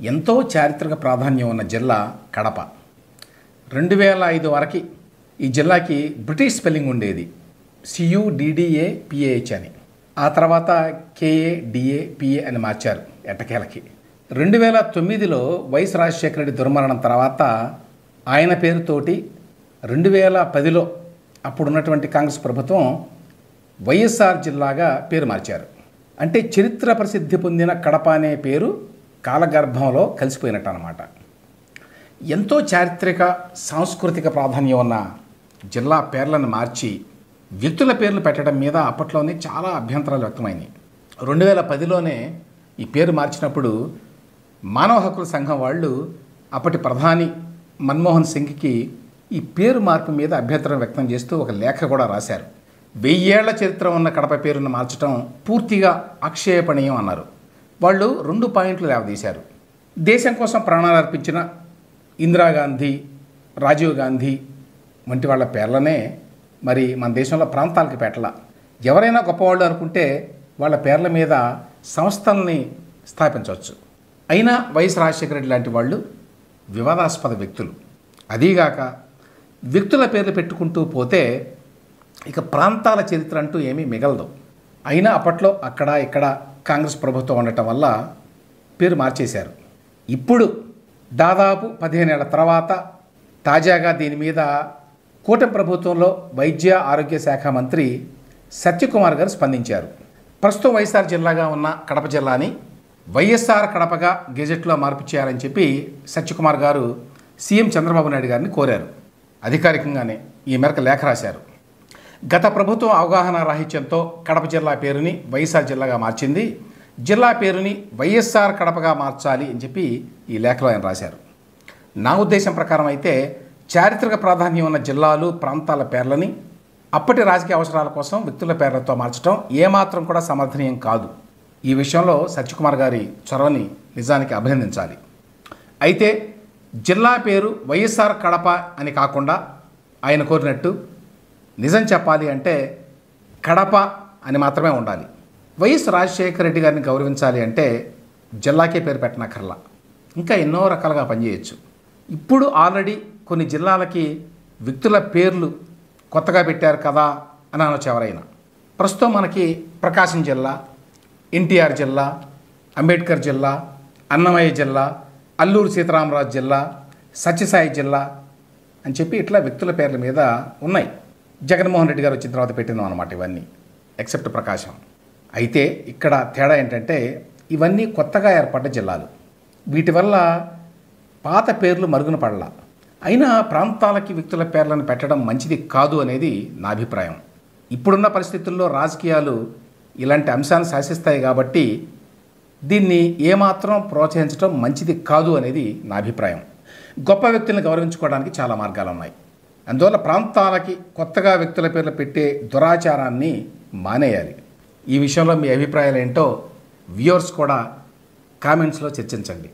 ఎంతో చారిత్రక ప్రాధాన్యం ఉన్న జిల్లా కడప. 2005 వరకు ఈ జిల్లాకి బ్రిటిష్ స్పెల్లింగ్ ఉండేది, CUDDAPAH అని. ఆ తర్వాత KADAPA అని మార్చారు ఎట్టకేలకి. 2009లో వైఎస్ రాజశేఖర రెడ్డి దుర్మరణం తర్వాత ఆయన పేరుతోటి 2010లో అప్పుడున్నటువంటి కాంగ్రెస్ ప్రభుత్వం వైఎస్ఆర్ జిల్లాగా పేరు మార్చారు. అంటే చరిత్ర ప్రసిద్ధి పొందిన కడప అనే పేరు కాలగర్భంలో కలిసిపోయినట్టు అన్నమాట. ఎంతో చారిత్రక సాంస్కృతిక ప్రాధాన్యం ఉన్న జిల్లా పేర్లను మార్చి వ్యక్తుల పేర్లు పెట్టడం మీద అప్పట్లోనే చాలా అభ్యంతరాలు వ్యక్తమైనాయి. 2010లోనే ఈ పేరు మార్చినప్పుడు మానవ హక్కుల సంఘం వాళ్ళు అప్పటి ప్రధాని మన్మోహన్ సింగ్కి ఈ పేరు మార్పు మీద అభ్యంతరం వ్యక్తం చేస్తూ ఒక లేఖ కూడా రాశారు. 1000 ఏళ్ల చరిత్ర ఉన్న కడప పేరును మార్చడం పూర్తిగా ఆక్షేపణీయం అన్నారు. వాళ్ళు 2 పాయింట్లు లేవదీశారు. దేశం కోసం ప్రాణాలు అర్పించిన ఇందిరాగాంధీ, రాజీవ్ గాంధీ వంటి వాళ్ళ పేర్లనే మరి మన దేశంలో ప్రాంతాలకి పెట్టాల. ఎవరైనా గొప్పవాళ్ళు అనుకుంటే వాళ్ళ పేర్ల మీద సంస్థల్ని స్థాపించవచ్చు. అయినా వైఎస్ రాజశేఖర రెడ్డి లాంటి వాళ్ళు వివాదాస్పద వ్యక్తులు. అదీగాక వ్యక్తుల పేర్లు పెట్టుకుంటూ పోతే ఇక ప్రాంతాల చరిత్ర అంటూ ఏమీ మిగలదు. అయినా అప్పట్లో అక్కడ ఇక్కడ కాంగ్రెస్ ప్రభుత్వం ఉండటం వల్ల పేరు మార్చేశారు. ఇప్పుడు దాదాపు 15 ఏళ్ల తర్వాత తాజాగా దీని మీద కూటమి ప్రభుత్వంలో వైద్య ఆరోగ్య శాఖ మంత్రి సత్యకుమార్ గారు స్పందించారు. ప్రస్తుతం వైఎస్ఆర్ జిల్లాగా ఉన్న కడప జిల్లాని వైఎస్ఆర్ కడపగా గెజెట్లో మార్పు చేయాలని చెప్పి సత్యకుమార్ గారు సీఎం చంద్రబాబు నాయుడు గారిని కోరారు. అధికారికంగానే ఈ మేరకు లేఖ రాశారు. గత ప్రభుత్వం అవగాహన రాహిత్యంతో కడప జిల్లా పేరుని వైఎస్ఆర్ జిల్లాగా మార్చింది, జిల్లా పేరుని వైఎస్ఆర్ కడపగా మార్చాలి అని చెప్పి ఈ లేఖలో ఆయన రాశారు. నా ఉద్దేశం ప్రకారం అయితే చారిత్రక ప్రాధాన్యం ఉన్న జిల్లాలు ప్రాంతాల పేర్లని అప్పటి రాజకీయ అవసరాల కోసం వ్యక్తుల పేర్లతో మార్చడం ఏమాత్రం కూడా సమర్థనీయం కాదు. ఈ విషయంలో సత్యకుమార్ గారి చొరవని నిజానికి అభినందించాలి. అయితే జిల్లా పేరు వైఎస్ఆర్ కడప అని కాకుండా ఆయన కోరినట్టు నిజం చెప్పాలి అంటే కడప అని మాత్రమే ఉండాలి. వైఎస్ రాజశేఖర రెడ్డి గారిని గౌరవించాలి అంటే జిల్లాకే పేరు పెట్టనక్కర్లా, ఇంకా ఎన్నో రకాలుగా పనిచేయచ్చు. ఇప్పుడు ఆల్రెడీ కొన్ని జిల్లాలకి వ్యక్తుల పేర్లు కొత్తగా పెట్టారు కదా అని అనొచ్చు ఎవరైనా. ప్రస్తుతం మనకి ప్రకాశం జిల్లా, ఎన్టీఆర్ జిల్లా, అంబేద్కర్ జిల్లా, అన్నమయ్య జిల్లా, అల్లూరు సీతారామరాజు జిల్లా, సత్యసాయి జిల్లా అని చెప్పి ఇట్లా వ్యక్తుల పేర్ల మీద ఉన్నాయి. జగన్మోహన్ రెడ్డి గారు వచ్చిన తర్వాత పెట్టినాం అనమాట ఇవన్నీ, ఎక్సెప్ట్ ప్రకాశం. అయితే ఇక్కడ తేడా ఏంటంటే ఇవన్నీ కొత్తగా ఏర్పడ్డ జిల్లాలు, వీటి వల్ల పాత పేర్లు మరుగున పడలా. అయినా ప్రాంతాలకి వ్యక్తుల పేర్లను పెట్టడం మంచిది కాదు అనేది నా అభిప్రాయం. ఇప్పుడున్న పరిస్థితుల్లో రాజకీయాలు ఇలాంటి అంశాన్ని శాసిస్తాయి కాబట్టి దీన్ని ఏమాత్రం ప్రోత్సహించడం మంచిది కాదు అనేది నా అభిప్రాయం. గొప్ప వ్యక్తులను గౌరవించుకోవడానికి చాలా మార్గాలు ఉన్నాయి. అందువల్ల ప్రాంతాలకి కొత్తగా వ్యక్తుల పేర్లు పెట్టే దురాచారాన్ని మానేయాలి. ఈ విషయంలో మీ అభిప్రాయాలు ఏంటో వ్యూవర్స్ కూడా కామెంట్స్లో చర్చించండి.